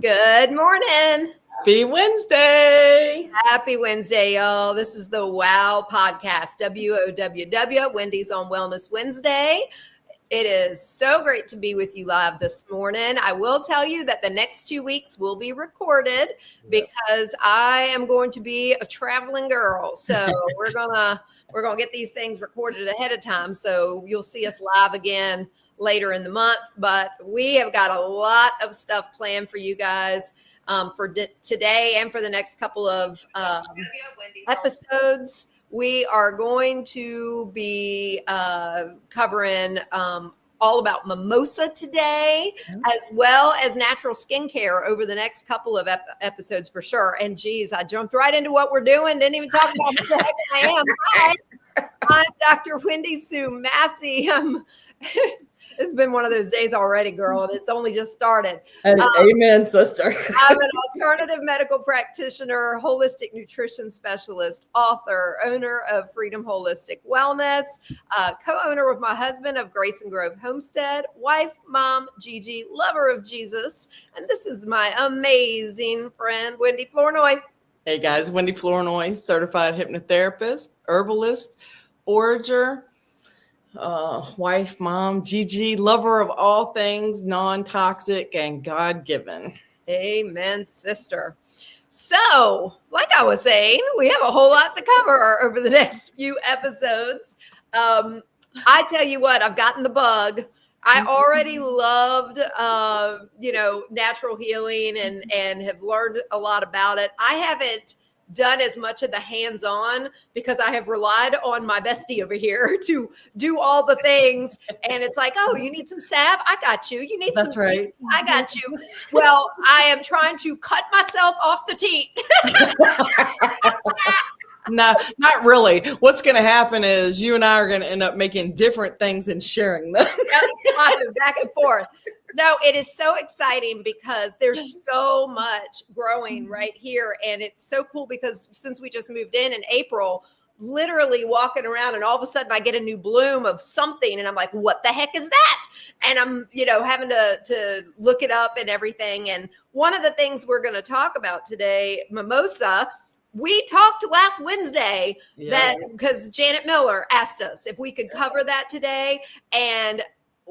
Good morning. Happy Wednesday. Happy Wednesday, y'all. This is the WOWW Podcast, WOWW, Wendy's on Wellness Wednesday. It is so great to be with you live this morning. I will tell you that the next 2 weeks will be recorded because I am going to be a traveling girl. So we're gonna get these things recorded ahead of time. So you'll see us live again later in the month. But we have got a lot of stuff planned for you guys for today and for the next couple of episodes. We are going to be covering all about Mimosa today, as well as natural skincare over the next couple of episodes for sure. And geez, I jumped right into what we're doing. Didn't even talk about who the heck I am. Hi, I'm Dr. Wendy Sue Massey. It's been one of those days already, girl, and it's only just started. Amen, sister. I'm an alternative medical practitioner, holistic nutrition specialist, author, owner of Freedom Holistic Wellness, co-owner with my husband of Grace and Grove Homestead, wife, mom, Gigi, lover of Jesus, and this is my amazing friend, Wendy Flournoy. Hey guys, Wendy Flournoy, certified hypnotherapist, herbalist, forager, wife, mom, Gigi, lover of all things non-toxic and God-given. Amen, sister. So, like I was saying, we have a whole lot to cover over the next few episodes. I tell you what, I've gotten the bug. I already loved, natural healing and have learned a lot about it. I haven't done as much of the hands-on because I have relied on my bestie over here to do all the things. And it's like, oh, you need some salve? I got you. You need That's some right. tea? I got you. Well, I am trying to cut myself off the teat. No, not really. What's going to happen is you and I are going to end up making different things and sharing them. Back and forth. No, it is so exciting because there's so much growing right here. And it's so cool because since we just moved in April, literally walking around and all of a sudden I get a new bloom of something. And I'm like, what the heck is that? And I'm, having to look it up and everything. And one of the things we're going to talk about today, Mimosa, we talked last Wednesday that because Janet Miller asked us if we could cover that today. And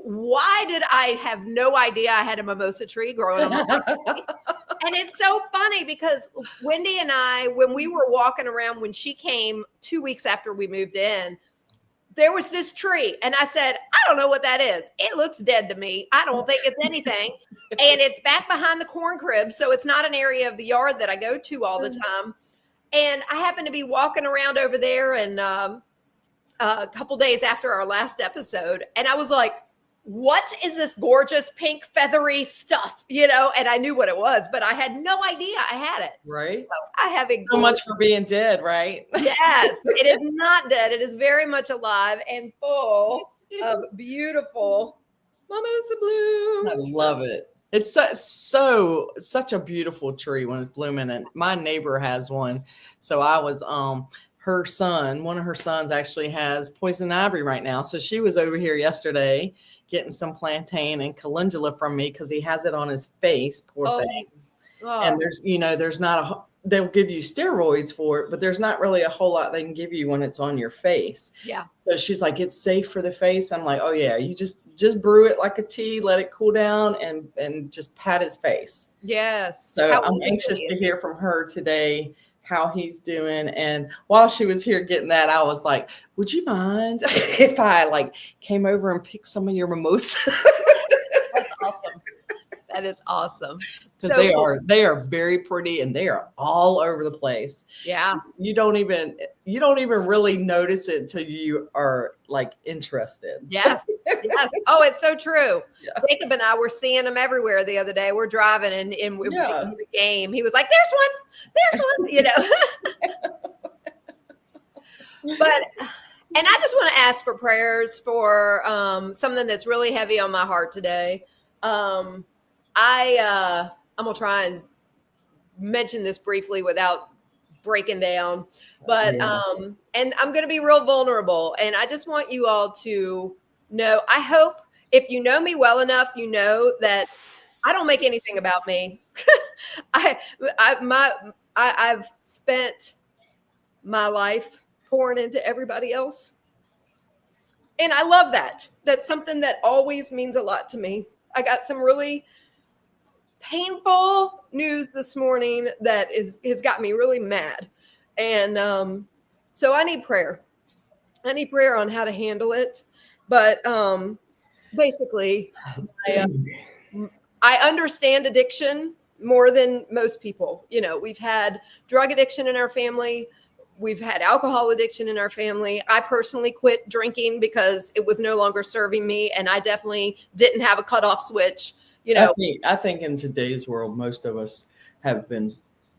why did I have no idea I had a mimosa tree growing up? And it's so funny because Wendy and I, when we were walking around, when she came 2 weeks after we moved in, there was this tree. And I said, I don't know what that is. It looks dead to me. I don't think it's anything. And it's back behind the corn crib. So it's not an area of the yard that I go to all the time. And I happened to be walking around over there and a couple days after our last episode. And I was like, what is this gorgeous pink feathery stuff? And I knew what it was, but I had no idea I had it. Right. So I have so much for being dead, right? Yes, it is not dead. It is very much alive and full of beautiful mimosa blooms. I love it. It's such a beautiful tree when it's blooming, and my neighbor has one. So I was one of her sons actually has poison ivy right now. So she was over here yesterday getting some plantain and calendula from me because he has it on his face, poor thing. Oh. And there's not they'll give you steroids for it, but there's not really a whole lot they can give you when it's on your face. Yeah. So she's like, it's safe for the face. I'm like, oh yeah, you just brew it like a tea, let it cool down and just pat his face. Yes. So I'm anxious to hear from her today how he's doing. And while she was here getting that, I was like, would you mind if I came over and picked some of your mimosa? That's awesome. That is awesome. Because they are very pretty and they are all over the place. Yeah. You don't even really notice it until you are interested. Yes. Yes. Oh, it's so true. Yeah. Jacob and I were seeing them everywhere the other day. We're driving and we were playing the game. He was like, there's one. And I just want to ask for prayers for something that's really heavy on my heart today. I'm gonna try and mention this briefly without breaking down, but and I'm gonna be real vulnerable, and I just want you all to know. I hope if you know me well enough, you know that I don't make anything about me. I've spent my life pouring into everybody else. And I love that. That's something that always means a lot to me. I got some really painful news this morning that has got me really mad. And so I need prayer. I need prayer on how to handle it. But basically, I understand addiction more than most people. You know, we've had drug addiction in our family. We've had alcohol addiction in our family. I personally quit drinking because it was no longer serving me. And I definitely didn't have a cutoff switch. You know, I think in today's world, most of us have been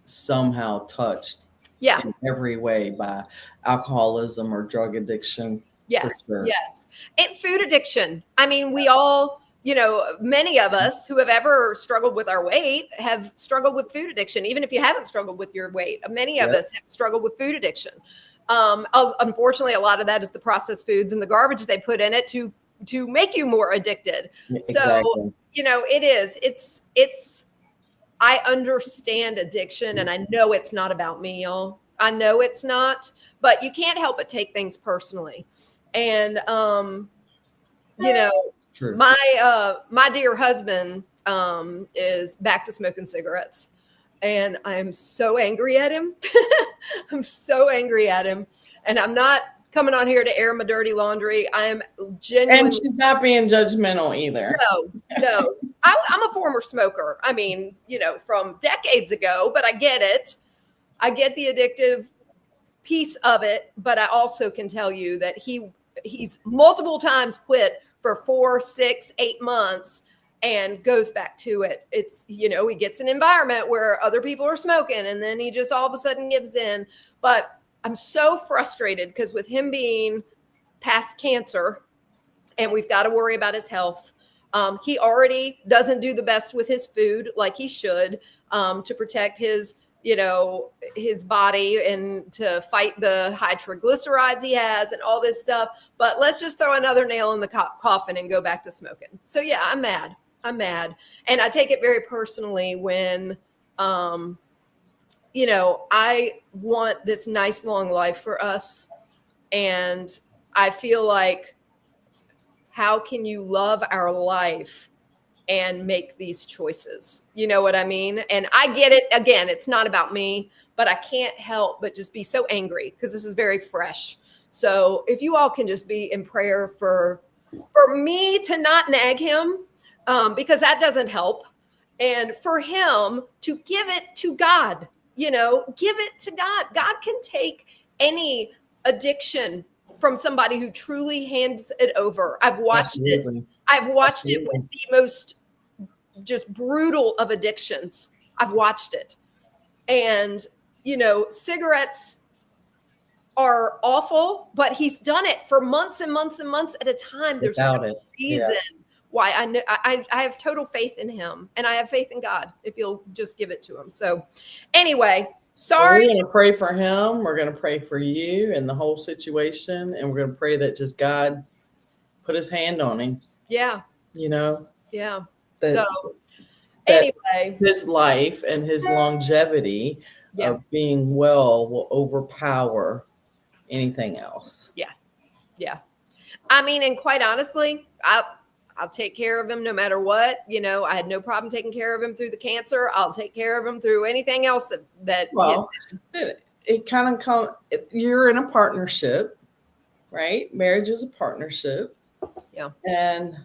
somehow touched in every way by alcoholism or drug addiction. Yes. For sure. Yes. And food addiction. I mean, we all, you know, many of us who have ever struggled with our weight have struggled with food addiction. Even if you haven't struggled with your weight, many of us have struggled with food addiction. Unfortunately, a lot of that is the processed foods and the garbage they put in it to make you more addicted. Exactly. So, you know, it's, I understand addiction and I know it's not about me, y'all. I know it's not, but you can't help but take things personally. And, you know, True. My dear husband is back to smoking cigarettes, and I'm so angry at him. I'm so angry at him, and I'm not coming on here to air my dirty laundry. I'm genuinely. And she's not being judgmental either. No. I'm a former smoker. I mean, you know, from decades ago, but I get it. I get the addictive piece of it, but I also can tell you that he's multiple times quit for 4, 6, 8 months and goes back to it. It's, you know, he gets an environment where other people are smoking and then he just all of a sudden gives in. But I'm so frustrated because with him being past cancer and we've got to worry about his health, he already doesn't do the best with his food like he should to protect his, you know, his body and to fight the high triglycerides he has and all this stuff. But let's just throw another nail in the coffin and go back to smoking. So yeah, I'm mad. And I take it very personally when, you know, I want this nice long life for us. And I feel like, how can you love our life and make these choices? You know what I mean? And I get it. Again, it's not about me, but I can't help but just be so angry because this is very fresh. So if you all can just be in prayer for me to not nag him, because that doesn't help. And for him to give it to God, you know, give it to God. God can take any addiction from somebody who truly hands it over. I've watched it. I've watched it with the most just brutal of addictions. I've watched it. And, you know, cigarettes are awful, but he's done it for months and months and months at a time. There's no reason why I have total faith in him, and I have faith in God if you'll just give it to him. So anyway, sorry. We're going to pray for him. We're going to pray for you and the whole situation. And we're going to pray that just God put his hand on him. Yeah. You know? Yeah. That anyway, his life and his longevity of being well will overpower anything else. Yeah. Yeah. I mean, and quite honestly, I'll take care of him no matter what. You know, I had no problem taking care of him through the cancer. I'll take care of him through anything else that well, it kind of you're in a partnership, right? Marriage is a partnership. Yeah. And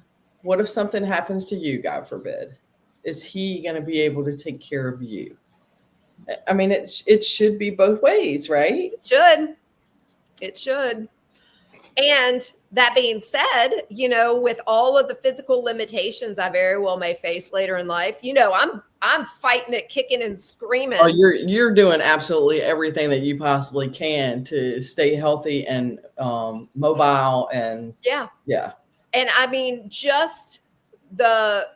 what if something happens to you, God forbid? Is he going to be able to take care of you? I mean, it should be both ways, right? It should. And that being said, you know, with all of the physical limitations I very well may face later in life, you know, I'm fighting it, kicking and screaming. Oh, you're doing absolutely everything that you possibly can to stay healthy and mobile and yeah. And I mean, just the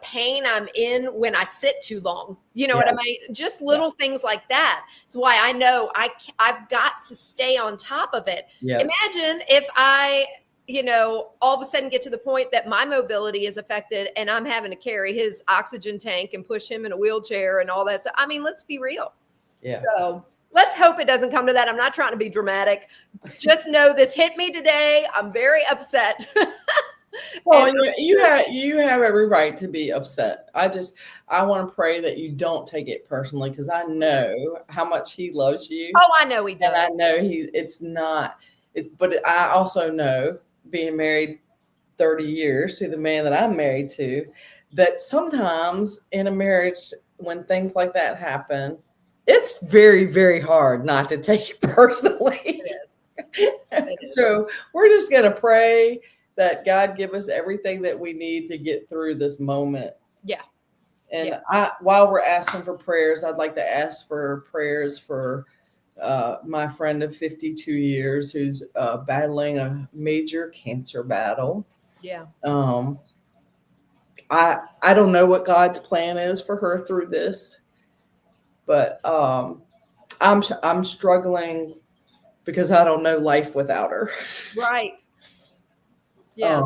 pain I'm in when I sit too long, you know what I mean? Just little things like that. It's why I know I've got to stay on top of it. Yeah. Imagine if I all of a sudden get to the point that my mobility is affected and I'm having to carry his oxygen tank and push him in a wheelchair and all that. So, I mean, let's be real. Yeah. So let's hope it doesn't come to that. I'm not trying to be dramatic. Just know this hit me today. I'm very upset. Well, you have every right to be upset. I want to pray that you don't take it personally, because I know how much he loves you. Oh, I know he does. And I know but I also know, being married 30 years to the man that I'm married to, that sometimes in a marriage, when things like that happen, it's very, very hard not to take it personally. Yes. So we're just going to pray that God give us everything that we need to get through this moment. Yeah. And while we're asking for prayers, I'd like to ask for prayers for my friend of 52 years who's battling a major cancer battle. Yeah. I don't know what God's plan is for her through this, but I'm struggling because I don't know life without her. Right. Yeah.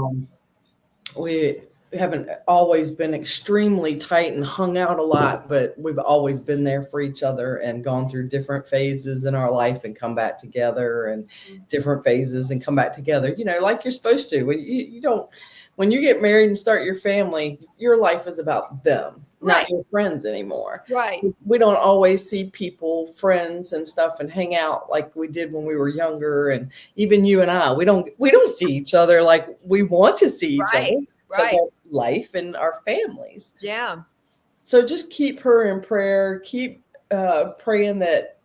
We haven't always been extremely tight and hung out a lot, but we've always been there for each other and gone through different phases in our life and come back together, and different phases and come back together, like you're supposed to. When you get married and start your family, your life is about them, right. not your friends anymore. Right. We don't always see people, friends and stuff, and hang out like we did when we were younger. And even you and I, we don't see each other like we want to see each other. Because of life and our families. Yeah. So just keep her in prayer. Keep praying that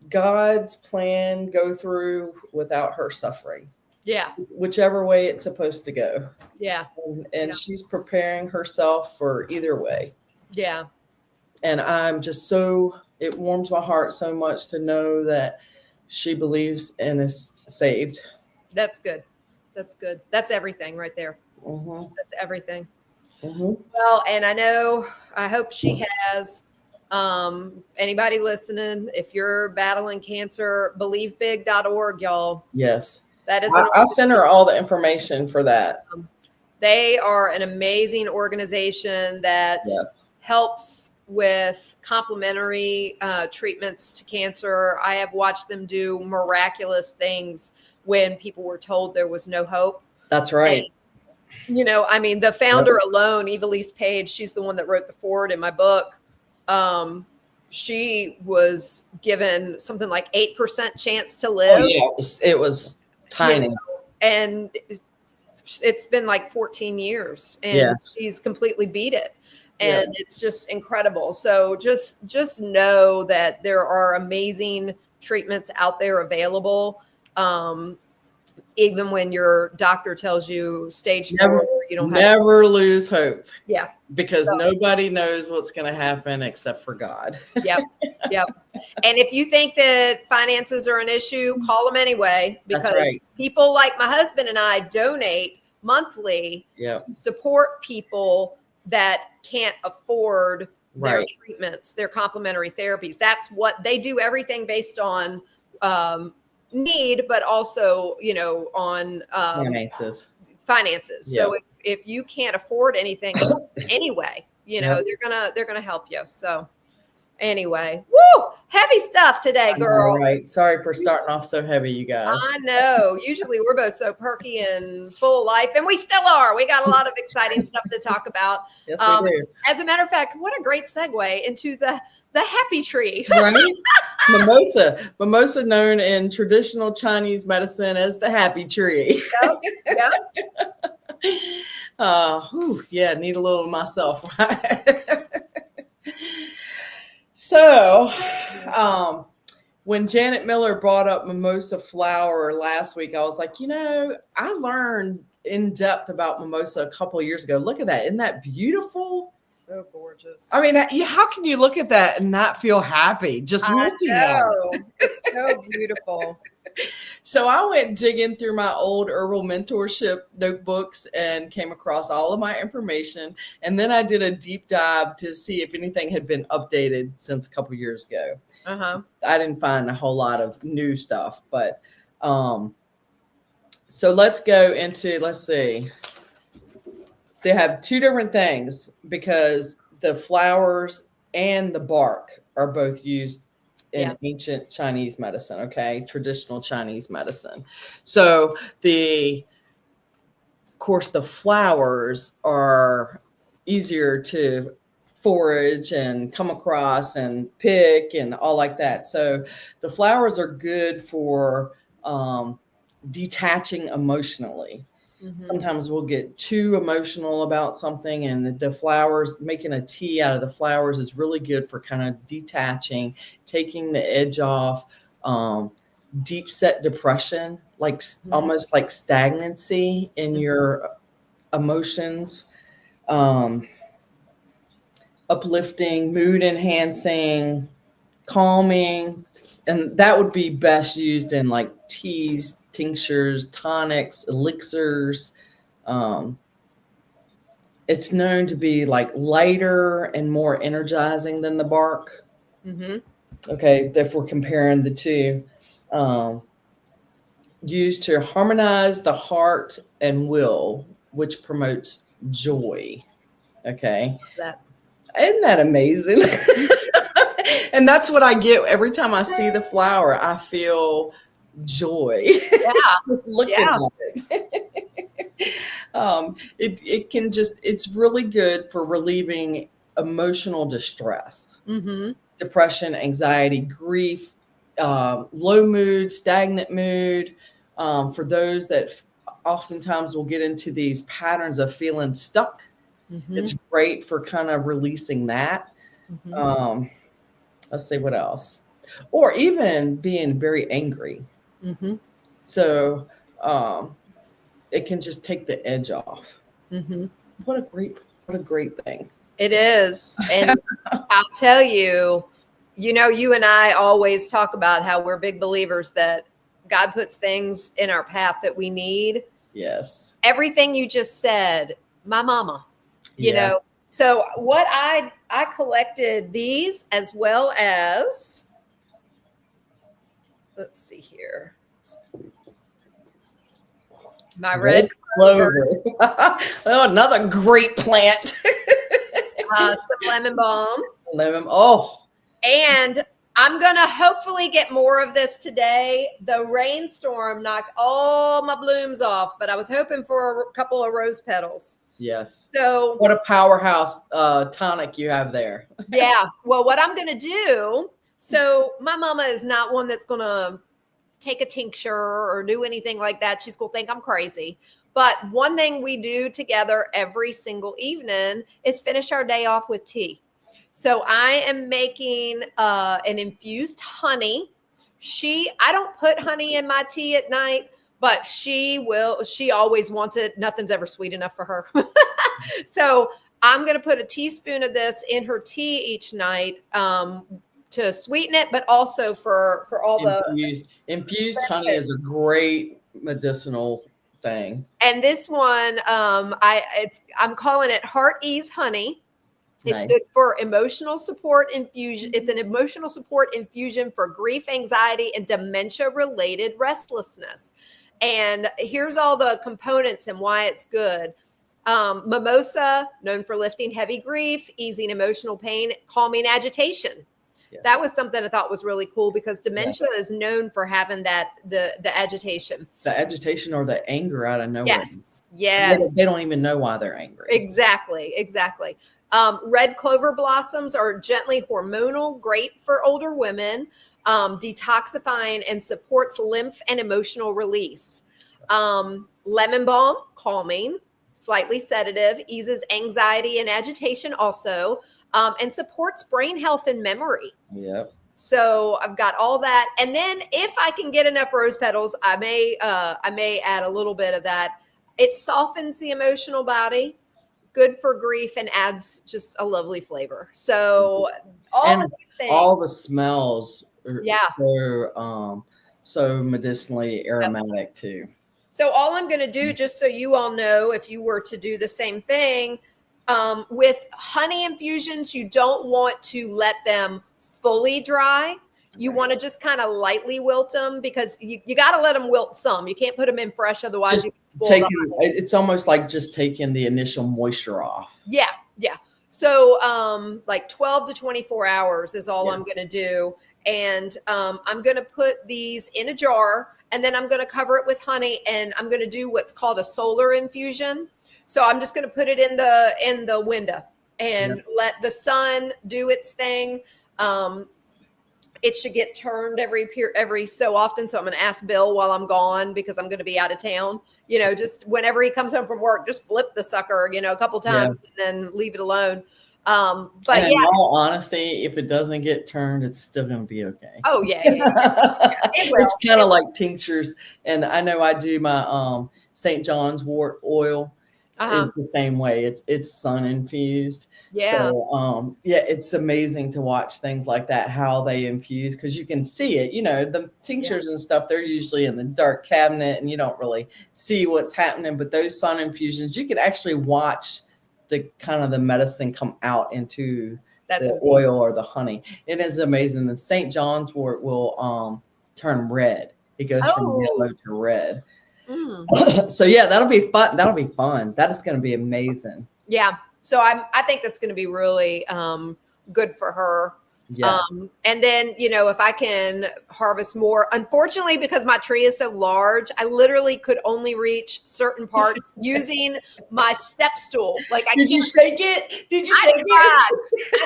God's plan go through without her suffering. Yeah. Whichever way it's supposed to go. Yeah. And she's preparing herself for either way. Yeah. And I'm just it warms my heart so much to know that she believes and is saved. That's good. That's good. That's everything right there. Mm-hmm. That's everything. Mm-hmm. Well, and I hope she has, anybody listening, if you're battling cancer, believebig.org, y'all. Yes. That is. I'll send her all the information for that. They are an amazing organization that helps with complementary treatments to cancer. I have watched them do miraculous things when people were told there was no hope. That's right. And, the founder alone, Evilise Page, she's the one that wrote the foreword in my book. She was given something like 8% chance to live. Oh, yeah, it was tiny. And it's been like 14 years, and she's completely beat it. And it's just incredible. So just know that there are amazing treatments out there available. Even when your doctor tells you stage 4, you don't never lose hope. Yeah. Because nobody knows what's going to happen except for God. Yep. And if you think that finances are an issue, call them anyway, because people like my husband and I donate monthly to support people that can't afford their treatments, their complementary therapies. That's what they do, everything based on need, but also on finances. So if you can't afford anything anyway, they're gonna help you. So anyway, woo, heavy stuff today, girl. All right, sorry for starting off so heavy, you guys. I know, usually we're both so perky and full of life, and we still are. We got a lot of exciting stuff to talk about. Yes, we do. As a matter of fact, what a great segue into the happy tree. Right? Mimosa known in traditional Chinese medicine as the happy tree. Need a little of myself. So, when Janet Miller brought up mimosa flower last week, I was like, I learned in depth about mimosa a couple of years ago. Look at that. Isn't that beautiful? So gorgeous. I mean, how can you look at that and not feel happy just looking at it? It's so beautiful. So I went digging through my old herbal mentorship notebooks and came across all of my information. And then I did a deep dive to see if anything had been updated since a couple years ago. I didn't find a whole lot of new stuff, but So let's go into, let's see. They have two different things because the flowers and the bark are both used in ancient Chinese medicine, okay? Traditional Chinese medicine. So of course, the flowers are easier to forage and come across and pick and all like that. So the flowers are good for detaching emotionally. Mm-hmm. Sometimes we'll get too emotional about something, and the flowers, making a tea out of the flowers is really good for kind of detaching, taking the edge off, deep set depression, like almost like stagnancy in your emotions, uplifting, mood enhancing, calming. And that would be best used in like teas, tinctures, tonics, elixirs. It's known to be like lighter and more energizing than the bark. Mm-hmm. Okay, if we're comparing the two, used to harmonize the heart and will, which promotes joy. Okay, isn't that amazing? And that's what I get every time I see the flower. I feel joy. Yeah. Looking at it. It's really good for relieving emotional distress, depression, anxiety, grief, low mood, stagnant mood. For those that oftentimes will get into these patterns of feeling stuck, it's great for kind of releasing that. Let's see what else. Or even being very angry. So it can just take the edge off. What a great thing. It is. And I'll tell you, you and I always talk about how we're big believers that God puts things in our path that we need. Yes. Everything you just said, my mama, you know. So what I collected these as well as, let's see here. My red clover. Oh, another great plant. Some lemon balm. And I'm going to hopefully get more of this today. The rainstorm knocked all my blooms off, but I was hoping for a couple of rose petals. Yes. So what a powerhouse tonic you have there. Yeah. Well, what I'm going to do, so my mama is not one that's going to take a tincture or do anything like that. She's going to think I'm crazy. But one thing we do together every single evening is finish our day off with tea. So I am making an infused honey. I don't put honey in my tea at night, but she always wants it. Nothing's ever sweet enough for her. So I'm going to put a teaspoon of this in her tea each night to sweeten it, but also for all infused honey is a great medicinal thing. And this one, I'm calling it Heart Ease Honey. It's good for emotional support infusion. It's an emotional support infusion for grief, anxiety, and dementia-related restlessness. And here's all the components and why it's good. Mimosa, known for lifting heavy grief, easing emotional pain, calming agitation. Yes. That was something I thought was really cool because dementia is known for having the agitation. The agitation or the anger out of nowhere. Yes. They don't even know why they're angry. Exactly. Red clover blossoms are gently hormonal, great for older women, detoxifying and supports lymph and emotional release. Lemon balm, calming, slightly sedative, eases anxiety and agitation also, and supports brain health and memory. Yep. So I've got all that. And then if I can get enough rose petals, I may add a little bit of that. It softens the emotional body. Good for grief and adds just a lovely flavor. So all the smells are so medicinally aromatic too. So all I'm going to do, just so you all know, if you were to do the same thing, with honey infusions, you don't want to let them fully dry. You want to just kind of lightly wilt them because you got to let them wilt some. You can't put them in fresh, otherwise you it's almost like just taking the initial moisture off. Yeah. So like 12 to 24 hours is all I'm going to do. And I'm going to put these in a jar, and then I'm going to cover it with honey, and I'm going to do what's called a solar infusion. So I'm just going to put it in the window and let the sun do its thing. It should get turned every so often. So I'm going to ask Bill while I'm gone, because I'm going to be out of town. Just whenever he comes home from work, just flip the sucker, a couple times and then leave it alone. But in all honesty, if it doesn't get turned, it's still going to be okay. Oh yeah. It's kind of like tinctures. And I know I do my St. John's wort oil is the same way. It's sun infused. Yeah. So it's amazing to watch things like that, how they infuse, because you can see it. The tinctures and stuff, they're usually in the dark cabinet and you don't really see what's happening. But those sun infusions, you could actually watch the medicine come out into the oil or the honey. It is amazing. The St. John's wort will turn red. It goes from yellow to red. So that'll be fun. That is going to be amazing. Yeah. So I think that's going to be really good for her. Yes. And then, if I can harvest more, unfortunately, because my tree is so large, I literally could only reach certain parts using my step stool. Did you shake it? I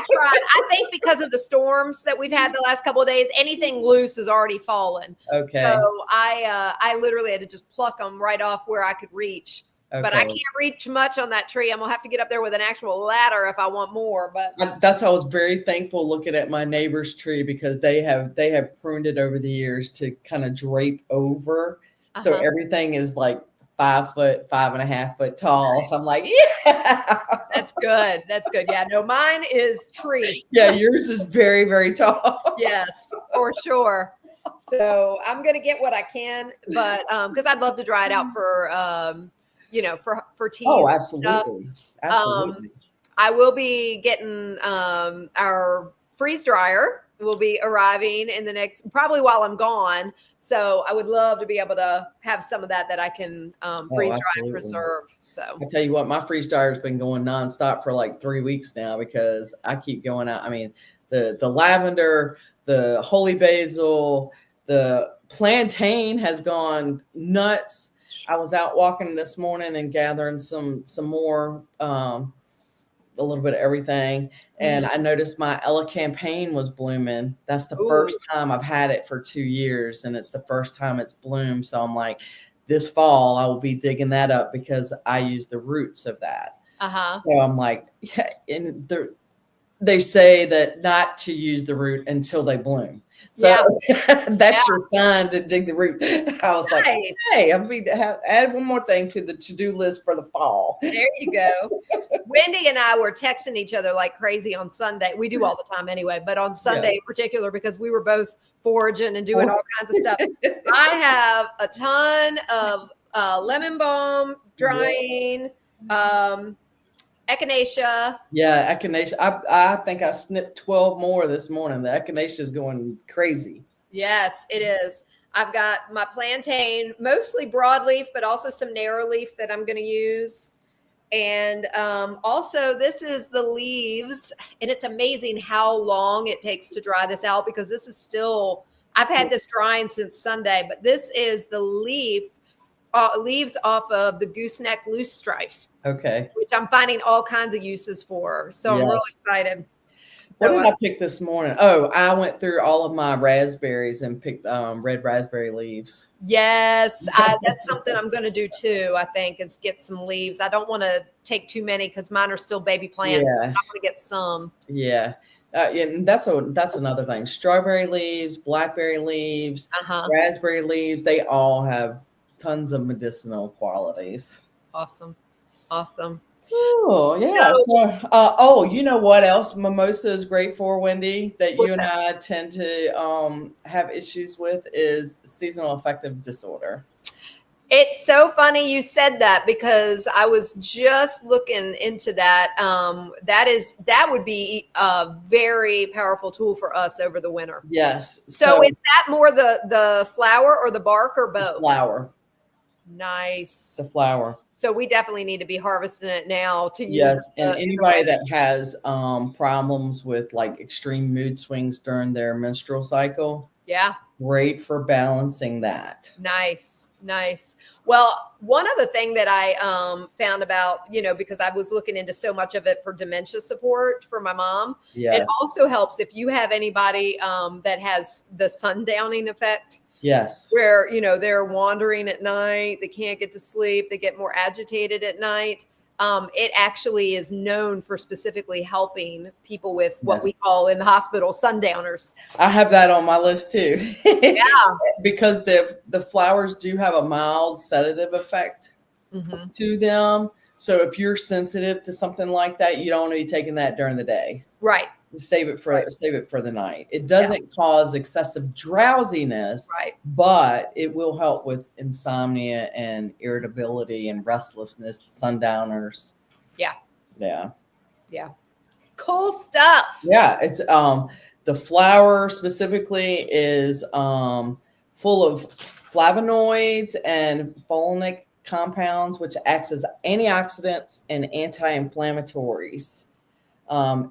tried. I think because of the storms that we've had the last couple of days, anything loose has already fallen. Okay. So I literally had to just pluck them right off where I could reach. Okay. But I can't reach much on that tree. I'm going to have to get up there with an actual ladder if I want more. But that's how I was very thankful looking at my neighbor's tree, because they have pruned it over the years to kind of drape over. So everything is like 5 foot, 5.5 foot tall. Right. So I'm like, yeah. That's good. Yeah. No, mine is tree. Yeah. Yours is very, very tall. Yes, for sure. So I'm going to get what I can, but because I'd love to dry it out for for teas. Oh, absolutely. Absolutely. I will be getting our freeze dryer will be arriving in the next, probably while I'm gone. So I would love to be able to have some of that I can freeze dry and preserve. So I tell you what, my freeze dryer has been going nonstop for like 3 weeks now, because I keep going out. I mean, the lavender, the holy basil, the plantain has gone nuts. I was out walking this morning and gathering some more, a little bit of everything. And I noticed my elecampane was blooming. That's the first time I've had it for 2 years. And it's the first time it's bloomed. So I'm like, this fall I will be digging that up, because I use the roots of that. So I'm like, yeah. And they say that not to use the root until they bloom. So that's your sign to dig the root. I was like, hey, I'm going to add one more thing to the to-do list for the fall. There you go. Wendy and I were texting each other like crazy on Sunday. We do all the time anyway, but on Sunday in particular, because we were both foraging and doing all kinds of stuff. I have a ton of lemon balm drying, echinacea. Yeah, echinacea. I think I snipped 12 more this morning. The echinacea is going crazy. Yes, it is. I've got my plantain, mostly broadleaf, but also some narrow leaf that I'm going to use. And also, this is the leaves. And it's amazing how long it takes to dry this out, because this is still, I've had this drying since Sunday, but this is the leaves off of the gooseneck loosestrife. Okay. Which I'm finding all kinds of uses for. So I'm really excited. What did I pick this morning? Oh, I went through all of my raspberries and picked red raspberry leaves. Yes, that's something I'm going to do too, I think, is get some leaves. I don't want to take too many because mine are still baby plants. Yeah. So I want to get some. Yeah. And that's another thing. Strawberry leaves, blackberry leaves, raspberry leaves, they all have tons of medicinal qualities. Awesome. Oh, yeah. So, you know what else mimosa is great for, Wendy, that you and I tend to have issues with, is seasonal affective disorder. It's so funny you said that because I was just looking into that. That would be a very powerful tool for us over the winter. Yes. So is that more the flower or the bark or both? Flower. Nice. The flower. So we definitely need to be harvesting it now to use. Yes, and anybody that has problems with like extreme mood swings during their menstrual cycle, yeah, great for balancing that. Nice. Well, one other thing that I found about, because I was looking into so much of it for dementia support for my mom. Yes. It also helps if you have anybody that has the sundowning effect. Yes. Where, they're wandering at night, they can't get to sleep, they get more agitated at night. It actually is known for specifically helping people with what we call in the hospital sundowners. I have that on my list too. Yeah. Because the flowers do have a mild sedative effect to them. So if you're sensitive to something like that, you don't want to be taking that during the day. Right. Save it for the night. It doesn't cause excessive drowsiness, but it will help with insomnia and irritability and restlessness, sundowners. Yeah. Cool stuff. Yeah, it's the flower specifically is full of flavonoids and folinic compounds, which acts as antioxidants and anti-inflammatories.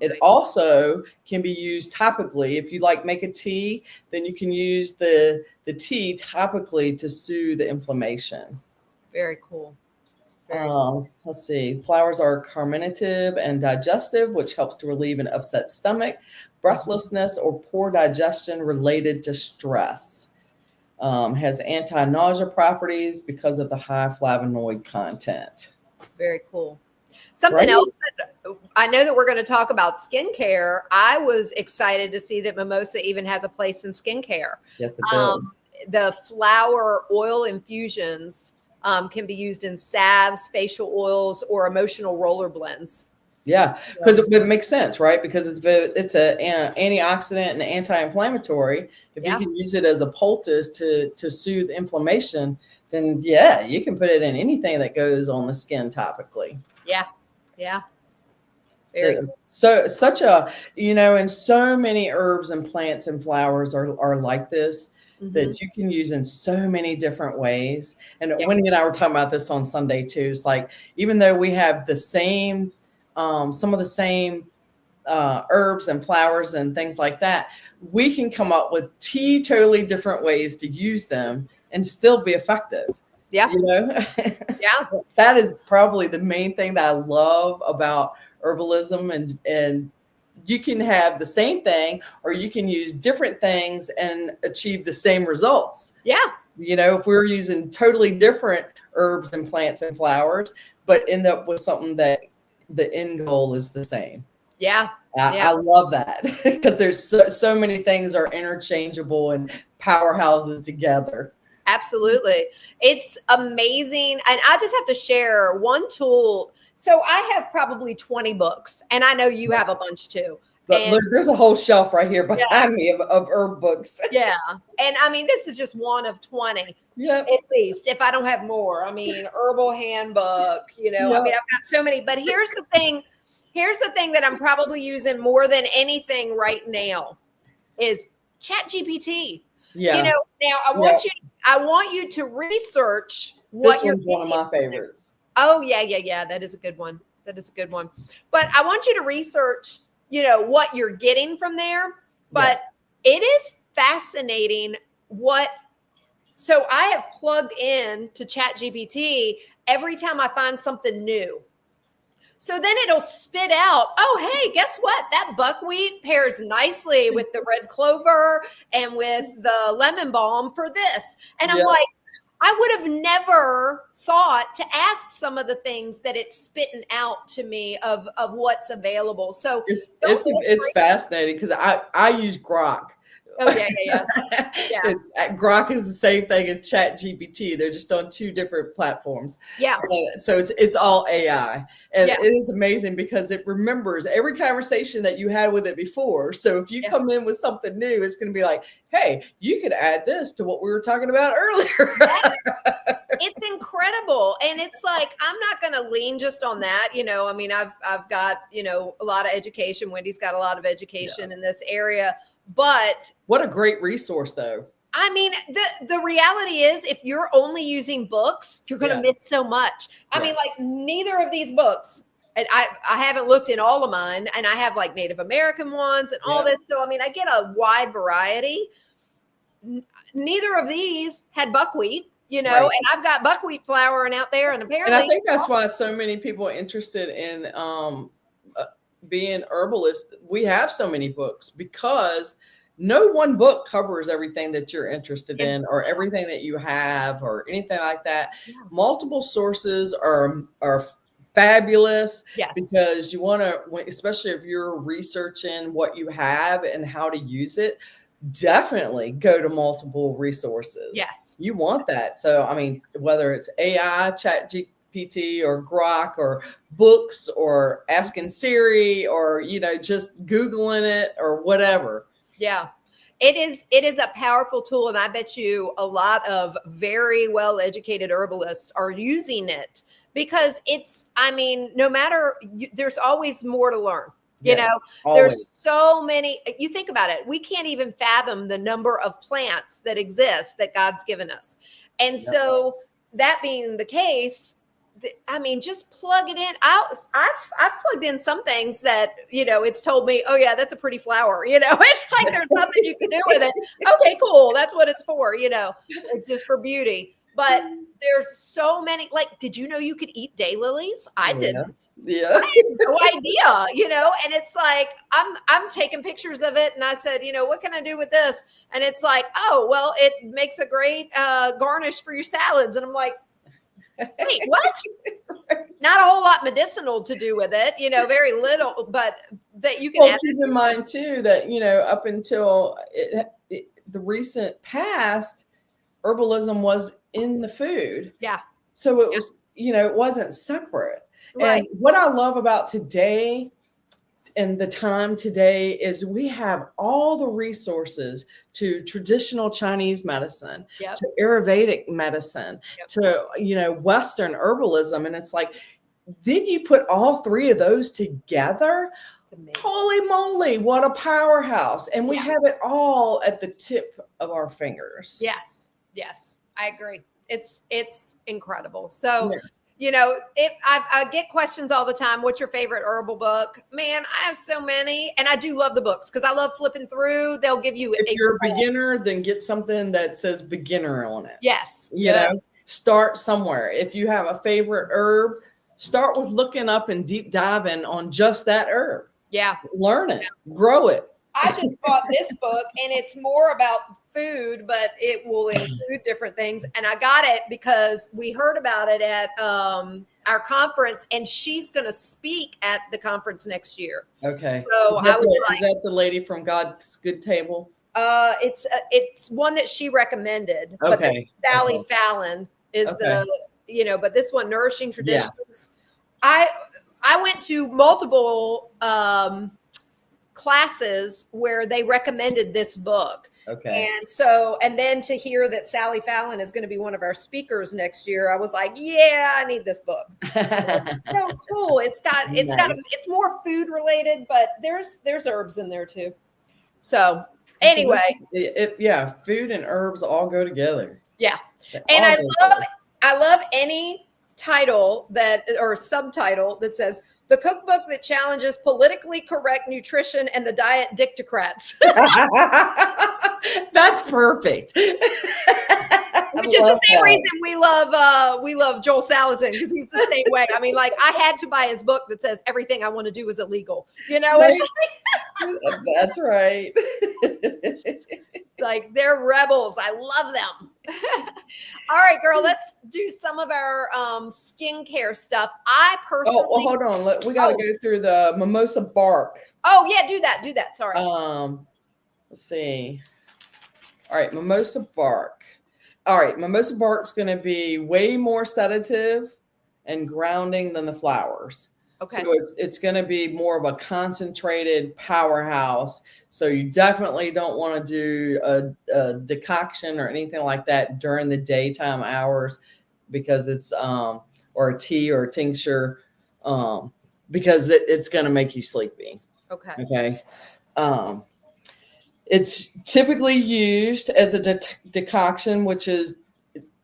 It also can be used topically. If you make a tea, then you can use the tea topically to soothe the inflammation. Very cool. Let's see. Flowers are carminative and digestive, which helps to relieve an upset stomach, breathlessness, or poor digestion related to stress. Has anti-nausea properties because of the high flavonoid content. Very cool. Something else that I know that we're going to talk about skincare. I was excited to see that Mimosa even has a place in skincare. Yes, it does. The flower oil infusions can be used in salves, facial oils, or emotional roller blends. Yeah, because it makes sense, right? Because it's an antioxidant and anti-inflammatory. If you can use it as a poultice to soothe inflammation, then you can put it in anything that goes on the skin topically. Yeah. Very cool. So such a, and so many herbs and plants and flowers are like this that you can use in so many different ways. And Wendy and I were talking about this on Sunday too. It's like, even though we have the same, some of the same herbs and flowers and things like that, we can come up with totally different ways to use them and still be effective. Yeah. That is probably the main thing that I love about herbalism, and you can have the same thing, or you can use different things and achieve the same results. Yeah. If we're using totally different herbs and plants and flowers, but end up with something that the end goal is the same. Yeah. I love that because there's so many things are interchangeable and powerhouses together. Absolutely. It's amazing. And I just have to share one tool. So I have probably 20 books, and I know you have a bunch too. But look, there's a whole shelf right here behind me of herb books. Yeah. And I mean, this is just one of 20. Yeah. At least, if I don't have more. I mean, herbal handbook, I mean, I've got so many. But here's the thing that I'm probably using more than anything right now is ChatGPT. Yeah. Now I want you to research what this one's one of my favorites. Oh, yeah. That is a good one. But I want you to research, what you're getting from there. But it is fascinating so I have plugged in to ChatGPT every time I find something new. So then it'll spit out, oh, hey, guess what? That buckwheat pairs nicely with the red clover and with the lemon balm for this. And I'm like, I would have never thought to ask some of the things that it's spitting out to me of what's available. So it's fascinating because I use Grok. Oh, yeah. Grok is the same thing as ChatGPT. They're just on two different platforms. Yeah. So it's all AI. And it is amazing because it remembers every conversation that you had with it before. So if you come in with something new, it's going to be like, hey, you could add this to what we were talking about earlier. it's incredible. And it's like, I'm not going to lean just on that. I mean, I've got, a lot of education. Wendy's got a lot of education in this area, but what a great resource though. I mean, the reality is if you're only using books, you're going to miss so much. I mean, like neither of these books, and I haven't looked in all of mine, and I have like Native American ones and all this. So, I mean, I get a wide variety. Neither of these had buckwheat, and I've got buckwheat flowering out there. And apparently, and I think that's why so many people are interested in being herbalists. We have so many books because no one book covers everything that you're interested in or everything that you have or anything like that. Yeah. Multiple sources are fabulous because you want to, especially if you're researching what you have and how to use it, definitely go to multiple resources. Yes. You want that. So, I mean, whether it's AI, ChatGPT or Grok or books or asking Siri or, just Googling it or whatever. Yeah, it is a powerful tool. And I bet you a lot of very well-educated herbalists are using it because no matter, there's always more to learn. There's so many, you think about it, we can't even fathom the number of plants that exist that God's given us. And so that being the case, just plug it in. I've plugged in some things that, it's told me, oh yeah, that's a pretty flower. It's like, there's nothing you can do with it. Okay, cool. That's what it's for. It's just for beauty. But there's so many, like, did you know you could eat daylilies? I didn't. Yeah. I had no idea, and it's like, I'm taking pictures of it. And I said, what can I do with this? And it's like, oh, well, it makes a great garnish for your salads. And I'm like, wait, what? Not a whole lot medicinal to do with it, very little, but that you can keep in mind too that, up until the recent past, herbalism was in the food. Yeah. So it was, it wasn't separate. Right. And what I love about today and the time today is we have all the resources to traditional Chinese medicine, to Ayurvedic medicine, to, Western herbalism. And it's like, then you put all three of those together. Holy moly, what a powerhouse. And we have it all at the tip of our fingers. Yes, I agree. It's incredible. So, if I get questions all the time, what's your favorite herbal book? Man, I have so many. And I do love the books because I love flipping through. They'll give you. If you're a beginner, then get something that says beginner on it. Yes. Start somewhere. If you have a favorite herb, start with looking up and deep diving on just that herb. Yeah. Learn it, grow it. I just bought this book and it's more about food, but it will include different things. And I got it because we heard about it at our conference, and she's going to speak at the conference next year. Okay. So is that the lady from God's Good Table? It's one that she recommended. Okay. But Sally Fallon is but this one, Nourishing Traditions. Yeah. I went to multiple classes where they recommended this book. Okay. And then to hear that Sally Fallon is going to be one of our speakers next year, I was like, yeah, I need this book. It's so cool. It's more food related, but there's herbs in there too. So anyway, food and herbs all go together. Yeah. And I love any title or subtitle that says the cookbook that challenges politically correct nutrition and the diet dictocrats. That's perfect. Which is the same reason we love Joel Salatin, because he's the same way. I mean, like, I had to buy his book that says everything I want to do is illegal. Right? That's right. Like, they're rebels. I love them. All right, girl, let's do some of our skincare stuff. I personally. Oh, well, hold on. We got to go through the mimosa bark. Oh, yeah, do that. Sorry. Let's see. All right, mimosa bark. All right, mimosa bark's going to be way more sedative and grounding than the flowers. Okay. So it's going to be more of a concentrated powerhouse. So you definitely don't want to do a decoction or anything like that during the daytime hours. because it's or a tea or a tincture, because it's going to make you sleepy. Okay. Okay. It's typically used as a decoction, which is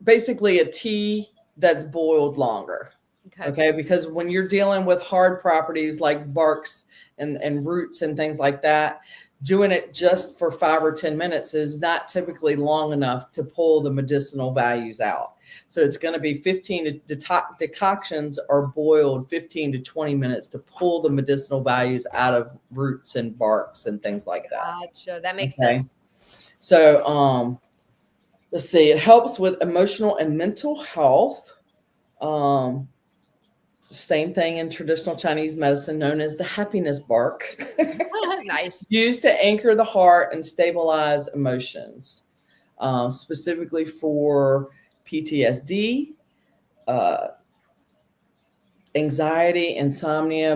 basically a tea that's boiled longer. Okay. Because when you're dealing with hard properties like barks and roots and things like that, doing it just for 5 or 10 minutes is not typically long enough to pull the medicinal values out. So it's going to be 15 decoctions are boiled 15 to 20 minutes to pull the medicinal values out of roots and barks and things like that. Gotcha. That makes sense. So let's see. It helps with emotional and mental health. Same thing in traditional Chinese medicine, known as the happiness bark. Nice. Used to anchor the heart and stabilize emotions, specifically for PTSD, anxiety, insomnia,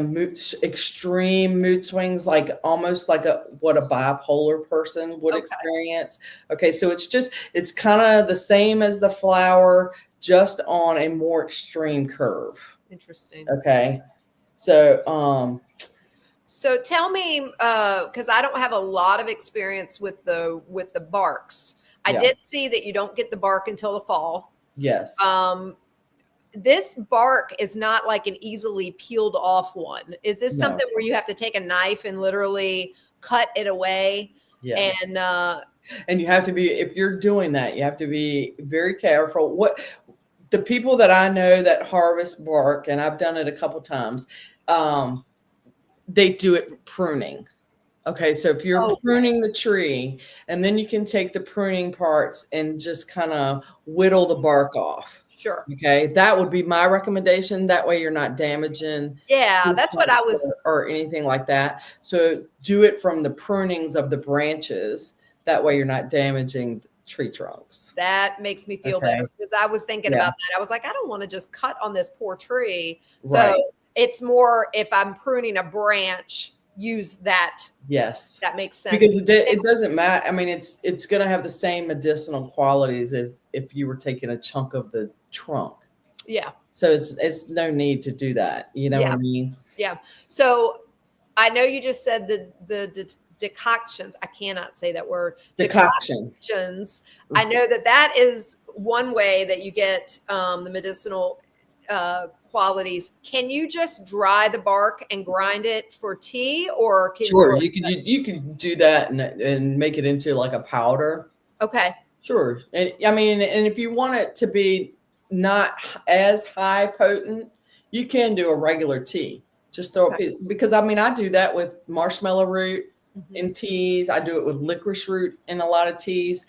extreme mood swings, like almost like what a bipolar person would experience. Okay, so it's kind of the same as the flower, just on a more extreme curve. Interesting. Okay, so tell me, because I don't have a lot of experience with the barks. I did see that you don't get the bark until the fall. Yes. This bark is not like an easily peeled off one. Is this something where you have to take a knife and literally cut it away? Yes. And you have to be, if you're doing that, you have to be very careful. The people that I know that harvest bark, and I've done it a couple times, they do it pruning. Okay, so if you're pruning the tree, and then you can take the pruning parts and just kind of whittle the bark off. Sure. Okay, that would be my recommendation. That way you're not damaging. Yeah, that's what I was. Or anything like that. So do it from the prunings of the branches. That way you're not damaging tree trunks. That makes me feel better, because I was thinking about that. I was like, I don't want to just cut on this poor tree. So it's more, if I'm pruning a branch, use that. Yes. That makes sense. Because it doesn't matter. I mean, it's going to have the same medicinal qualities as if you were taking a chunk of the trunk. Yeah. So it's no need to do that. You know what I mean? Yeah. So I know you just said the decoctions. I cannot say that word. Decoctions. I know that is one way that you get the medicinal qualities. Can you just dry the bark and grind it for tea, or you can do that and make it into like a powder. Okay. Sure. And I mean, and if you want it to be not as high potent, you can do a regular tea. Just throw it, because I mean, I do that with marshmallow root in teas. I do it with licorice root in a lot of teas.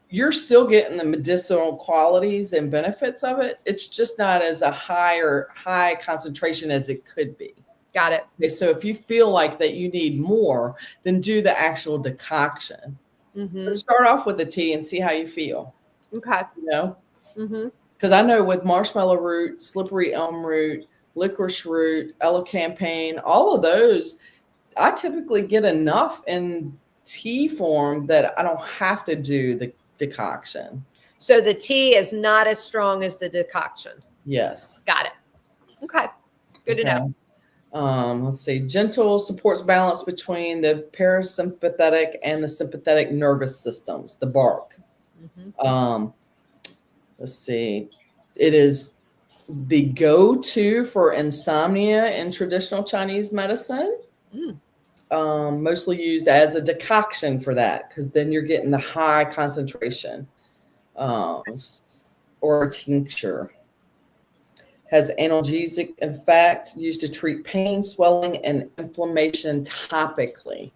You're still getting the medicinal qualities and benefits of it. It's just not as a high concentration as it could be. Got it. Okay, so if you feel like that you need more, then do the actual decoction. But start off with the tea and see how you feel. Okay. You know? Because I know with marshmallow root, slippery elm root, licorice root, elecampane, all of those, I typically get enough in tea form that I don't have to do the decoction. So the tea is not as strong as the decoction. Yes. Got it. Okay. Good to know. Let's see. Gentle supports balance between the parasympathetic and the sympathetic nervous systems, the bark. Let's see. It is the go-to for insomnia in traditional Chinese medicine. Mostly used as a decoction for that, because then you're getting the high concentration. Or a tincture. Has analgesic effect, used to treat pain, swelling, and inflammation topically.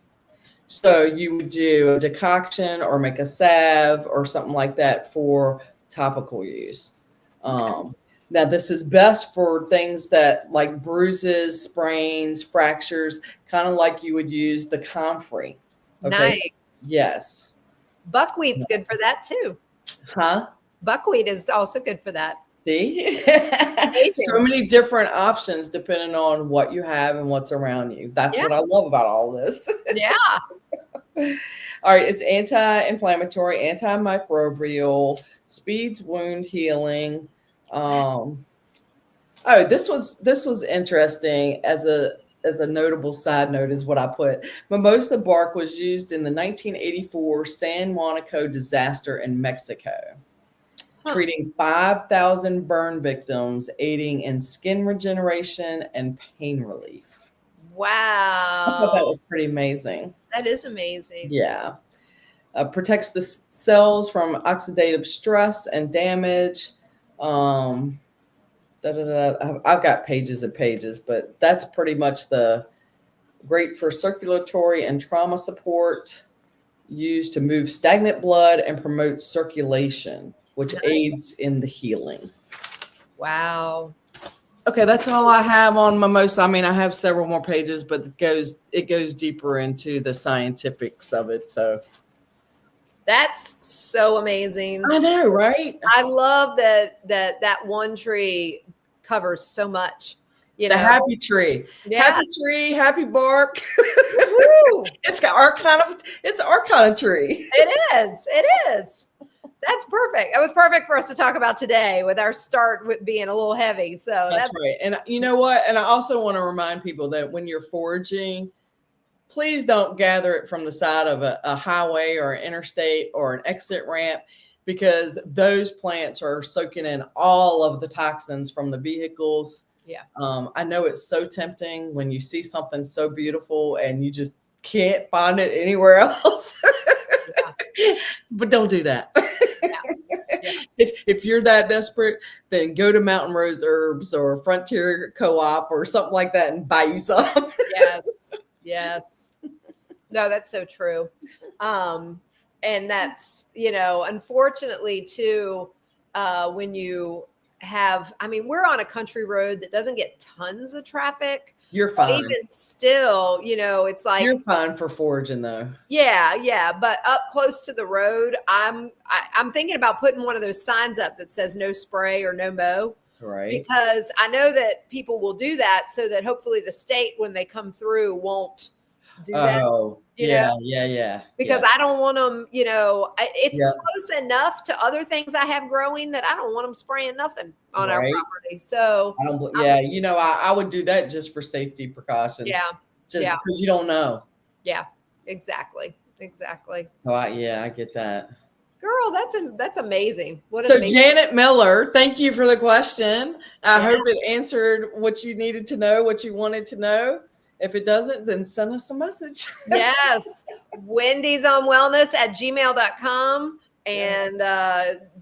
So you would do a decoction or make a salve or something like that for topical use. Now, this is best for things that like bruises, sprains, fractures, kind of like you would use the comfrey. Okay? Nice. Yes. Buckwheat's good for that too. Huh? Buckwheat is also good for that. See? So many different options depending on what you have and what's around you. That's what I love about all this. Yeah. All right. It's anti-inflammatory, antimicrobial, speeds wound healing. Oh, this was interesting as a notable side note is what I put. Mimosa bark was used in the 1984 San Juanico disaster in Mexico, treating 5,000 burn victims, aiding in skin regeneration and pain relief. Wow. I thought that was pretty amazing. That is amazing. Yeah. Protects the cells from oxidative stress and damage. I've got pages and pages, but that's pretty much great for circulatory and trauma support, used to move stagnant blood and promote circulation, which aids in the healing. Wow. Okay, that's all I have on mimosa. I mean, I have several more pages, but it goes deeper into the scientifics of it. So that's so amazing. I know, right? I love that one tree covers so much. You know, happy tree, happy tree, happy bark. It's our kind of tree. It is. That's perfect. It was perfect for us to talk about today with our start with being a little heavy. So that's right. And you know what? And I also want to remind people that when you're foraging, please don't gather it from the side of a highway or an interstate or an exit ramp, because those plants are soaking in all of the toxins from the vehicles. Yeah. I know it's so tempting when you see something so beautiful and you just can't find it anywhere else. But don't do that. If you're that desperate, then go to Mountain Rose Herbs or Frontier Co-op or something like that and buy you some. Yes. No, that's so true. And that's, unfortunately too, when you have, we're on a country road that doesn't get tons of traffic. You're fine. Even still, it's like you're fine for foraging though. Yeah. But up close to the road, I'm thinking about putting one of those signs up that says no spray or no mow. Right. Because I know that people will do that so that hopefully the state, when they come through, won't do that. Yeah. Because I don't want them, it's close enough to other things I have growing that I don't want them spraying nothing on our property. So I would do that just for safety precautions. Because you don't know. Yeah, exactly. Oh, I get that. Girl, that's amazing. Janet Miller, thank you for the question. I hope it answered what you needed to know, what you wanted to know. If it doesn't, then send us a message. Yes. Wendy's on wellness at gmail.com. And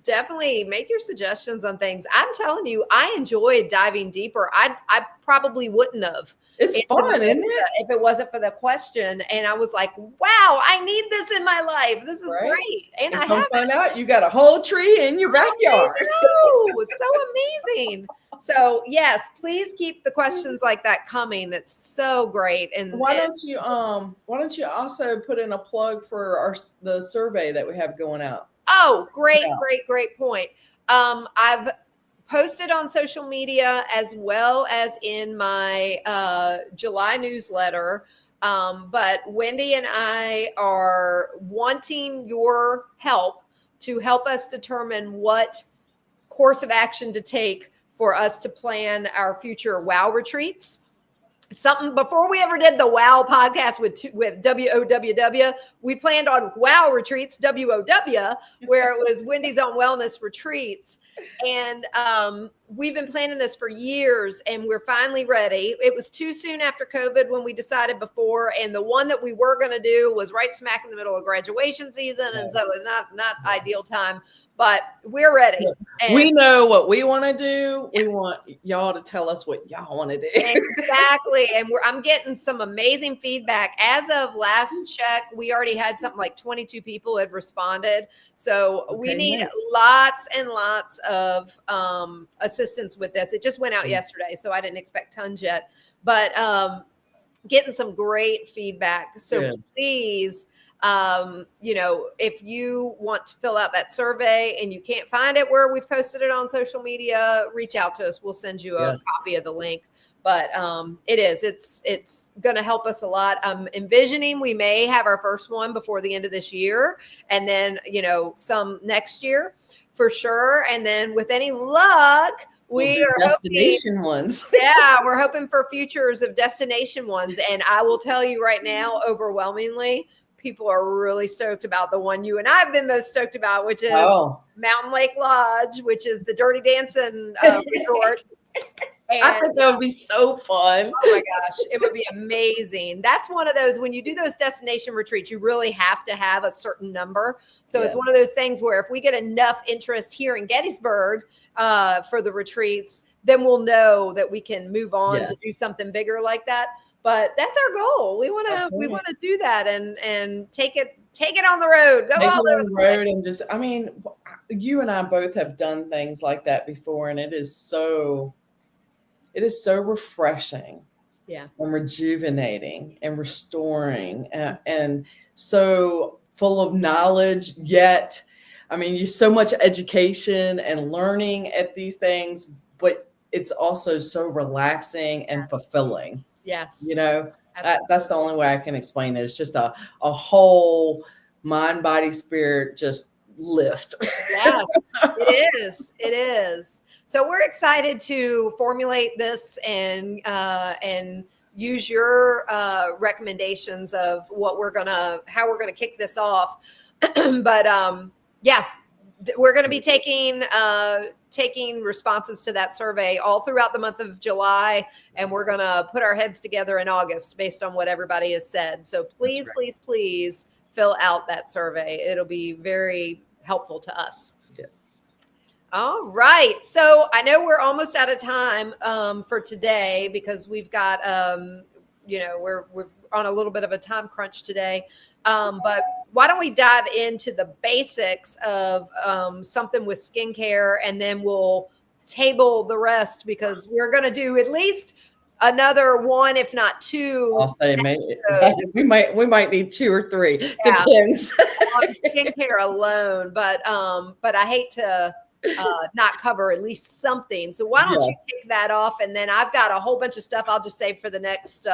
definitely make your suggestions on things. I'm telling you, I enjoyed diving deeper. I probably wouldn't have. It's fun, isn't it? If it wasn't for the question. And I was like, wow, I need this in my life. This is great. And I have find out you got a whole tree in your backyard. So amazing. So yes, please keep the questions like that coming. That's so great. And why don't you also put in a plug for the survey that we have going out? Oh, great point. I've posted on social media as well as in my July newsletter. But Wendy and I are wanting your help to help us determine what course of action to take for us to plan our future WOW retreats. Something before we ever did the WOW podcast with WOWW, we planned on WOW retreats, WOW, where it was Wendy's on Wellness retreats. And we've been planning this for years and we're finally ready. It was too soon after COVID when we decided before. And the one that we were going to do was right smack in the middle of graduation season. And so it's not ideal time. But we're ready. And we know what we want to do. We want y'all to tell us what y'all want to do. Exactly. And I'm getting some amazing feedback. As of last check, we already had something like 22 people had responded. So we need lots and lots of assistance with this. It just went out yesterday, so I didn't expect tons yet. But getting some great feedback. So please, if you want to fill out that survey and you can't find it where we've posted it on social media, reach out to us. We'll send you a copy of the link. But it's going to help us a lot. I'm envisioning we may have our first one before the end of this year and then, some next year. for sure. And then with any luck, we are destination ones. Yeah, we're hoping for futures of destination ones. And I will tell you right now, overwhelmingly, people are really stoked about the one you and I have been most stoked about, which is Mountain Lake Lodge, which is the Dirty Dancing resort. And, I think that would be so fun. Oh my gosh, it would be amazing. That's one of those, when you do those destination retreats, you really have to have a certain number. So it's one of those things where if we get enough interest here in Gettysburg for the retreats, then we'll know that we can move on to do something bigger like that. But that's our goal. We want to do that and take it on the road. Go all over the road and just, I mean, you and I both have done things like that before, and it is so refreshing, and rejuvenating and restoring, and so full of knowledge. Yet, I mean, you so much education and learning at these things, but it's also so relaxing and fulfilling. Yes, that's the only way I can explain it. It's just a whole mind, body, spirit, just lift. Yes, it is. So we're excited to formulate this and use your recommendations of how we're gonna kick this off. But we're going to be taking responses to that survey all throughout the month of July, and we're going to put our heads together in August based on what everybody has said. So please fill out that survey. It'll be very helpful to us. Yes. All right. So I know we're almost out of time for today because we've got, we're on a little bit of a time crunch today. But why don't we dive into the basics of something with skincare, and then we'll table the rest, because we're going to do at least another one, if not two. I'll say we might need 2 or 3. Depends. On skincare alone, but I hate to not cover at least something. So why don't you kick that off, and then I've got a whole bunch of stuff I'll just save for the next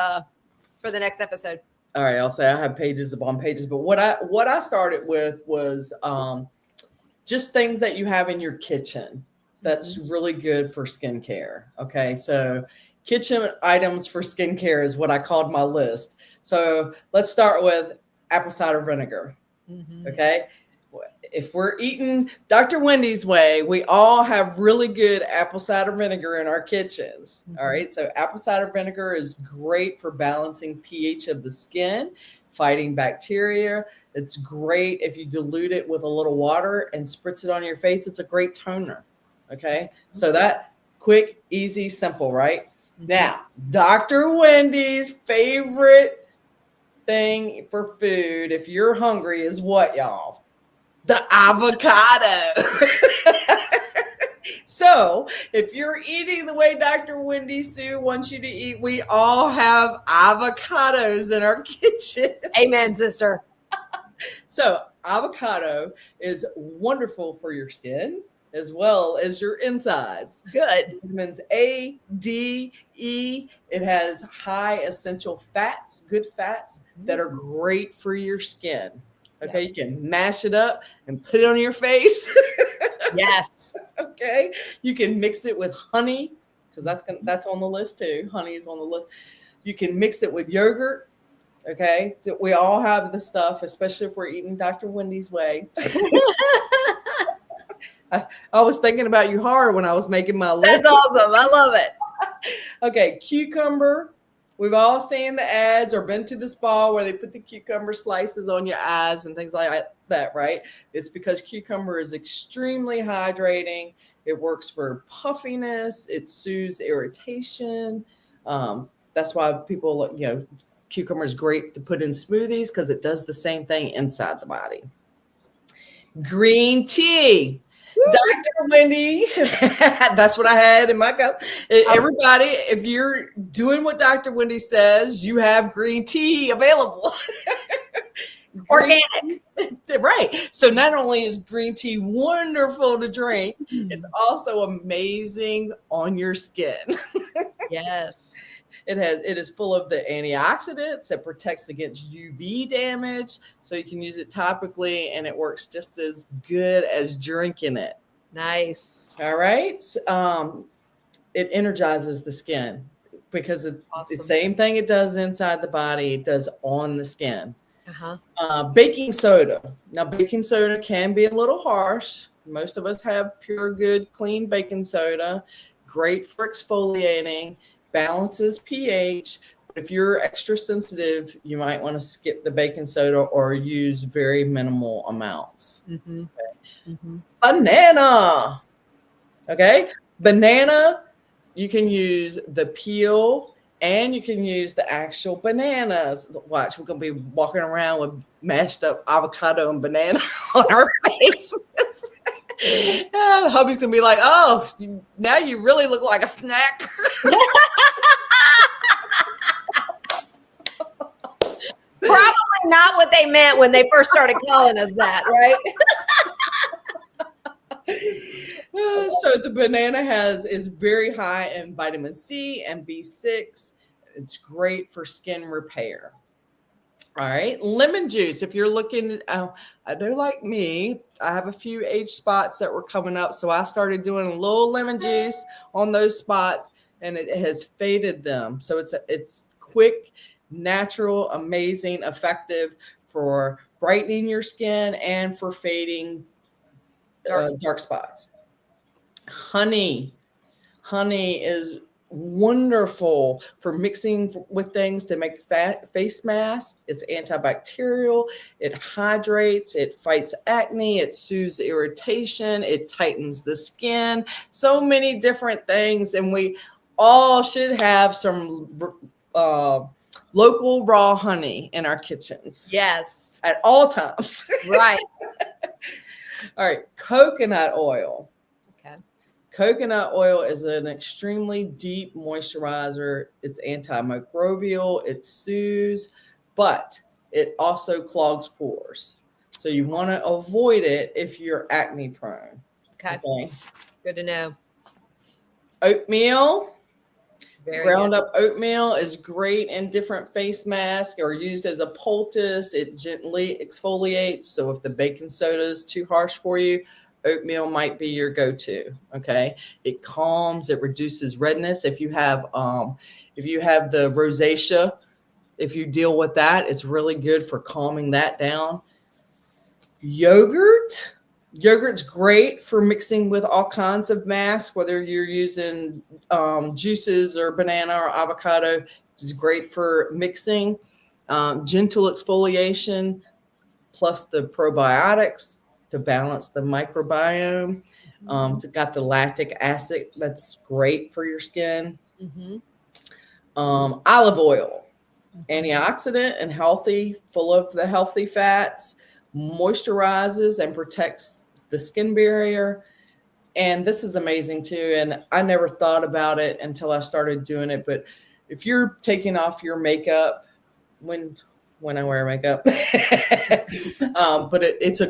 episode. All right, I'll say I have pages upon pages, but what I started with was just things that you have in your kitchen that's really good for skincare. Okay, so kitchen items for skincare is what I called my list. So let's start with apple cider vinegar. Okay, if we're eating Dr. Wendy's way, we all have really good apple cider vinegar in our kitchens. All right. So apple cider vinegar is great for balancing pH of the skin, fighting bacteria. It's great if you dilute it with a little water and spritz it on your face. It's a great toner. Okay. So that quick, easy, simple, right? Now, Dr. Wendy's favorite thing for food, if you're hungry, is what, y'all? The avocado. So if you're eating the way Dr. Wendy Sue wants you to eat, we all have avocados in our kitchen. Amen, sister. So avocado is wonderful for your skin as well as your insides. Good. Vitamins A, D, E. It has high essential fats, good fats that are great for your skin. Okay, you can mash it up and put it on your face. Yes. Okay, you can mix it with honey, because that's on the list too. Honey is on the list. You can mix it with yogurt. Okay, so we all have the stuff, especially if we're eating Dr. Wendy's way. I was thinking about you hard when I was making my list. That's awesome. I love it. Okay, cucumber. We've all seen the ads or been to the spa where they put the cucumber slices on your eyes and things like that, right? It's because cucumber is extremely hydrating. It works for puffiness. It soothes irritation. That's why people, cucumber is great to put in smoothies because it does the same thing inside the body. Green tea. Dr. Wendy, that's what I had in my cup. Everybody, if you're doing what Dr. Wendy says, you have green tea available. Organic. Right. So not only is green tea wonderful to drink, it's also amazing on your skin. Yes. It is full of the antioxidants. It protects against UV damage. So you can use it topically, and it works just as good as drinking it. Nice. All right. It energizes the skin because it's the same thing it does inside the body, it does on the skin. Baking soda. Now, baking soda can be a little harsh. Most of us have pure, good, clean baking soda. Great for exfoliating, balances pH. If you're extra sensitive, you might want to skip the baking soda or use very minimal amounts. Banana. Okay. Banana, you can use the peel and you can use the actual bananas. Watch, we're going to be walking around with mashed up avocado and banana on our faces. The hubby's going to be like, oh, now you really look like a snack. Probably not what they meant when they first started calling us that, right? So the banana is very high in vitamin C and B6. It's great for skin repair. All right, lemon juice. If you're looking, I know like me, I have a few age spots that were coming up, so I started doing a little lemon juice on those spots, and it has faded them. So it's quick, natural, amazing, effective for brightening your skin and for fading dark spots. Honey is wonderful for mixing with things to make face masks. It's antibacterial, it hydrates, it fights acne, it soothes irritation, it tightens the skin. So many different things, and we all should have some local raw honey in our kitchens. Yes, at all times. Right. All right, coconut oil. Okay. Coconut oil is an extremely deep moisturizer. It's antimicrobial, it soothes, but it also clogs pores. So you want to avoid it if you're acne prone. Okay. Good to know. Oatmeal. Ground good. up oatmeal is great in different face masks or used as a poultice. It gently exfoliates. So if the baking soda is too harsh for you, oatmeal might be your go-to. Okay. It calms, it reduces redness. If you have the rosacea, if you deal with that, it's really good for calming that down. Yogurt's great for mixing with all kinds of masks, whether you're using juices or banana or avocado. It's great for mixing. Gentle exfoliation plus the probiotics to balance the microbiome. It's got the lactic acid that's great for your skin. Mm-hmm. Olive oil, antioxidant and healthy, full of the healthy fats, moisturizes and protects the skin barrier. And this is amazing too. And I never thought about it until I started doing it. But if you're taking off your makeup, when I wear makeup, but it's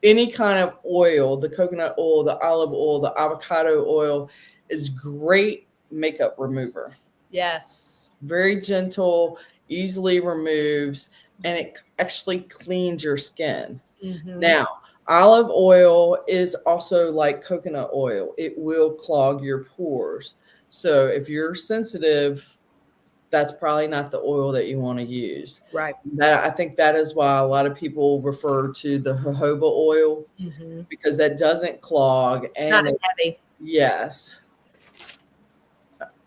any kind of oil, the coconut oil, the olive oil, the avocado oil is great makeup remover. Yes. Very gentle, easily removes, and it actually cleans your skin. Mm-hmm. Now, olive oil is also like coconut oil. It will clog your pores. So if you're sensitive, that's probably not the oil that you want to use. Right. I think that is why a lot of people refer to the jojoba oil, because that doesn't clog. And not as heavy. Yes.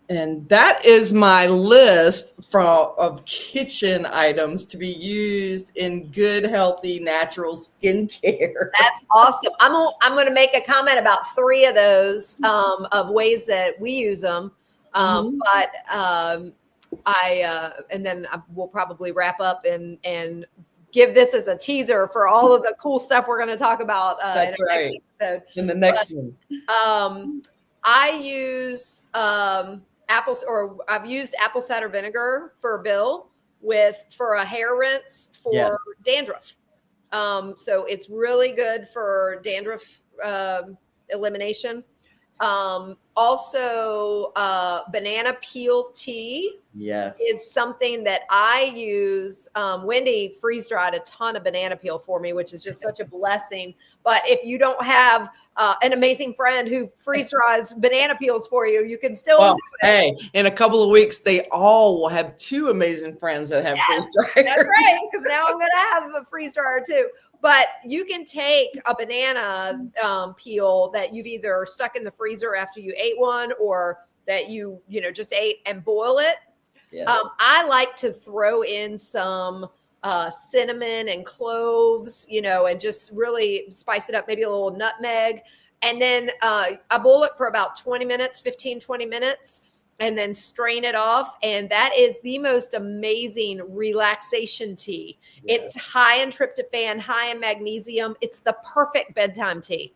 And that is my list of kitchen items to be used in good, healthy, natural skincare. That's awesome. I'm going to make a comment about 3 of those of ways that we use them. But and then we'll probably wrap up and give this as a teaser for all of the cool stuff we're going to talk about. That's right. In the next one. I use I've used apple cider vinegar for Bill for a hair rinse for dandruff. So it's really good for dandruff elimination. Also Also, banana peel tea. Yes. It's something that I use. Wendy freeze dried a ton of banana peel for me, which is just such a blessing. But if you don't have an amazing friend who freeze dries banana peels for you, you can still do it. Hey, in a couple of weeks, they all will have 2 amazing friends that have freeze dryers. That's right, because now I'm going to have a freeze dryer too. But you can take a banana peel that you've either stuck in the freezer after you ate one, or that you just ate, and boil it. Yes. I like to throw in some cinnamon and cloves, and just really spice it up, maybe a little nutmeg. And then I boil it for about 20 minutes, 20 minutes, and then strain it off. And that is the most amazing relaxation tea. Yeah. It's high in tryptophan, high in magnesium. It's the perfect bedtime tea.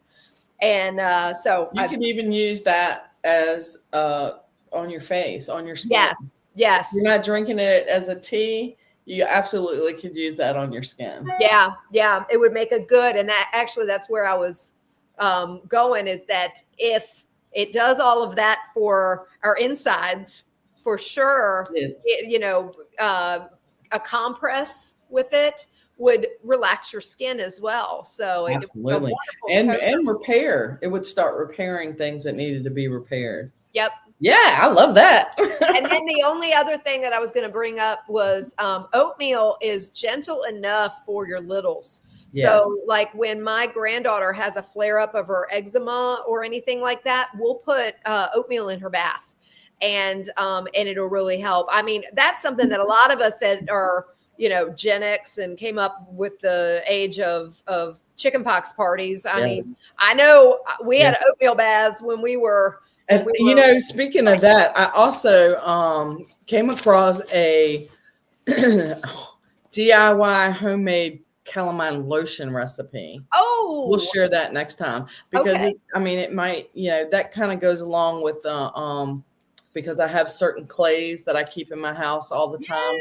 And so you can even use that as on your face, on your skin. Yes. You're not drinking it as a tea. You absolutely could use that on your skin. Yeah. It would make a good, and that's where I was going, is that if it does all of that for our insides, for sure, a compress with it would relax your skin as well. So absolutely. And repair. It would start repairing things that needed to be repaired. Yep. Yeah, I love that. And then the only other thing that I was going to bring up was oatmeal is gentle enough for your littles. Yes. So like when my granddaughter has a flare up of her eczema or anything like that, we'll put oatmeal in her bath, and it'll really help. I mean, that's something that a lot of us that are, Gen X and came up with the age of chickenpox parties. I mean, I know we had oatmeal baths when we were. And speaking of that, I also came across a DIY homemade calamine lotion recipe. Oh, we'll share that next time, because it might, that kind of goes along with the because I have certain clays that I keep in my house all the time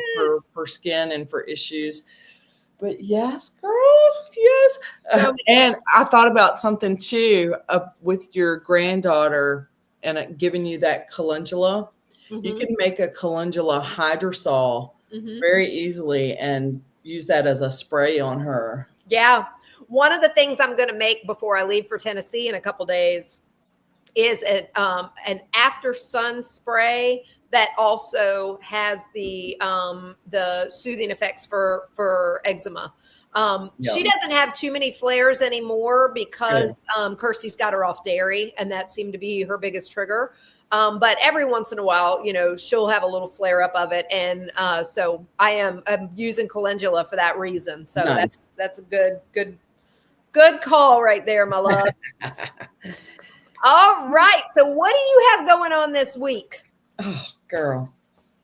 for skin and for issues. But yes, girl, yes. And I thought about something too with your granddaughter. And giving you that calendula, you can make a calendula hydrosol very easily and use that as a spray on her. Yeah. One of the things I'm going to make before I leave for Tennessee in a couple days is an after sun spray that also has the soothing effects for eczema. She doesn't have too many flares anymore because Kirsty's got her off dairy, and that seemed to be her biggest trigger. But every once in a while, she'll have a little flare up of it. And so I'm using calendula for that reason. So nice. That's a good call right there, my love. All right. So what do you have going on this week? Oh, girl,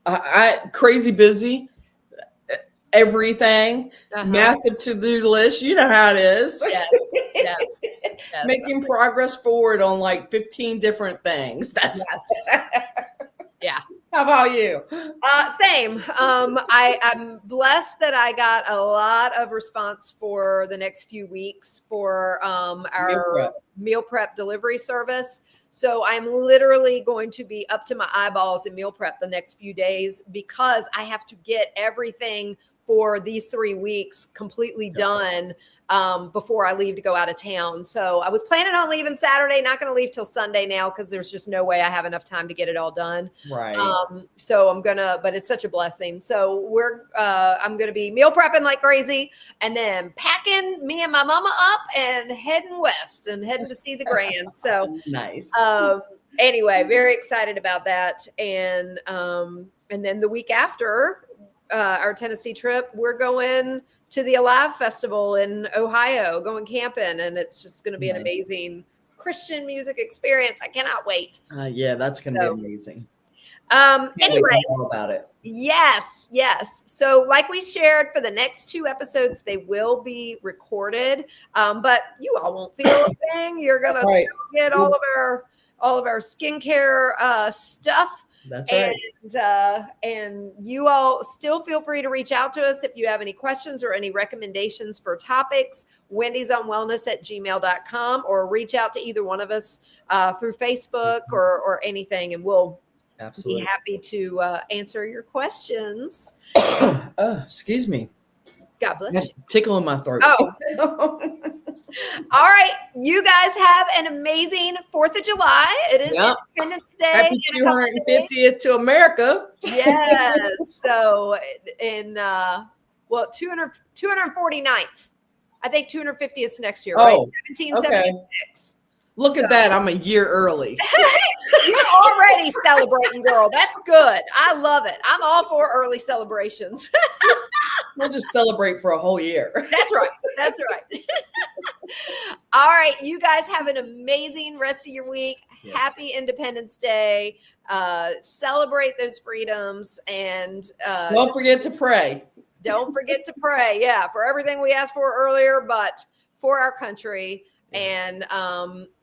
I crazy busy. Everything, massive to-do list. You know how it is. Yes. Making progress forward on like 15 different things. That's yeah. How about you? Same. I'm blessed that I got a lot of response for the next few weeks for our meal prep delivery service. So I'm literally going to be up to my eyeballs in meal prep the next few days, because I have to get everything for these 3 weeks completely done before I leave to go out of town. So I was planning on leaving Saturday, not going to leave till Sunday now, because there's just no way I have enough time to get it all done. Right. So but it's such a blessing. So I'm going to be meal prepping like crazy, and then packing me and my mama up and heading west and heading to see the grand. So nice. Anyway, very excited about that. And then the week after our Tennessee trip, we're going to the Alive Festival in Ohio, going camping, and it's just going to be an amazing Christian music experience. I cannot wait. Yeah, that's going to be amazing. Anyway, all about it. Yes. So like we shared, for the next 2 episodes, they will be recorded, but you all won't feel a thing. You're going to get all of our skincare stuff That's right. And you all still feel free to reach out to us if you have any questions or any recommendations for topics. Wendy's on wellness@gmail.com, or reach out to either one of us through Facebook or anything, and we'll Absolutely be happy to answer your questions. Excuse me. God bless you. Tickle in my throat. Oh. All right. You guys have an amazing 4th of July. It is Independence Day. Happy 250th to America. Yes. So in 249th. I think 250th next year, right? 1776. Look at that. I'm a year early. You're already celebrating, girl. That's good. I love it. I'm all for early celebrations. We'll just celebrate for a whole year. That's right. That's right. All right. You guys have an amazing rest of your week. Yes. Happy Independence Day. Celebrate those freedoms, and don't forget to pray. Don't forget to pray. Yeah. For everything we asked for earlier, but for our country. Yes.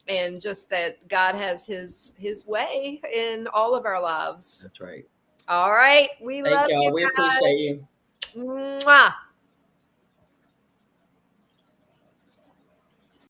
And just that God has his way in all of our lives. That's right. All right. We love you. We appreciate you. Mwah.